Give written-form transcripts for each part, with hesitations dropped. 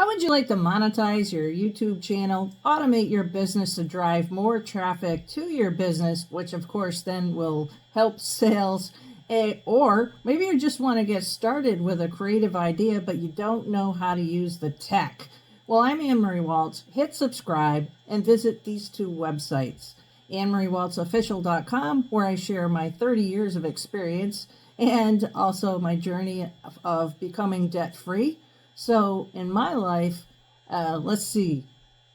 would you like to monetize your YouTube channel, automate your business to drive more traffic to your business, which of course then will help sales? Or maybe you just want to get started with a creative idea, but you don't know how to use the tech. Well, I'm Ann Marie Walts. Hit subscribe and visit these two websites. AnnMarieWaltsOfficial.com, where I share my 30 years of experience and also my journey of becoming debt-free. So in my life, let's see,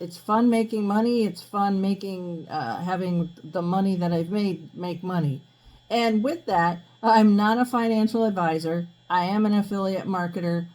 it's fun making money. It's fun making, having the money that I've made make money. And with that, I'm not a financial advisor. I am an affiliate marketer,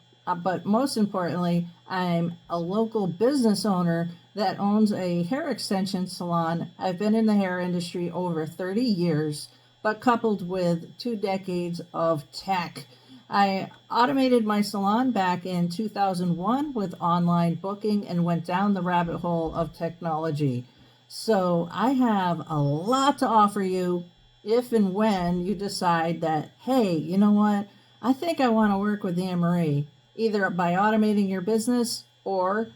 but most importantly, I'm a local business owner that owns a hair extension salon. I've been in the hair industry over 30 years, but coupled with 2 decades of tech. I automated my salon back in 2001 with online booking and went down the rabbit hole of technology. So I have a lot to offer you if and when you decide that, hey, you know what? I think I want to work with Ann Marie, either by automating your business or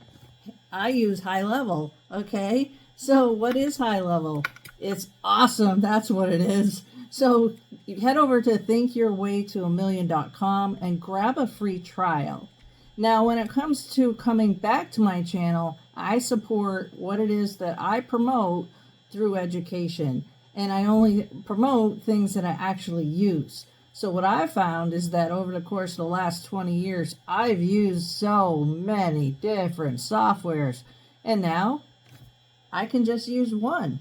I use HighLevel, okay? So what is HighLevel? It's awesome. That's what it is. So you head over to thinkyourwaytoamillion.com and grab a free trial. Now, when it comes to coming back to my channel, I support what it is that I promote through education. And I only promote things that I actually use. So what I found is that over the course of the last 20 years, I've used so many different softwares. And now I can just use one.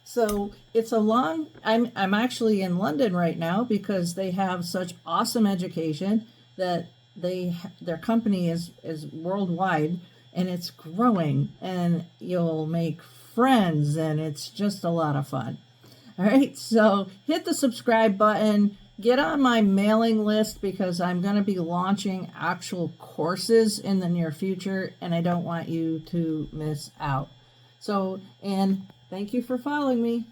So it's a long, I'm actually in London right now because they have such awesome education that their company is worldwide and it's growing, and you'll make friends and it's just a lot of fun. All right, so hit the subscribe button, get on my mailing list because I'm going to be launching actual courses in the near future and I don't want you to miss out. So, and thank you for following me.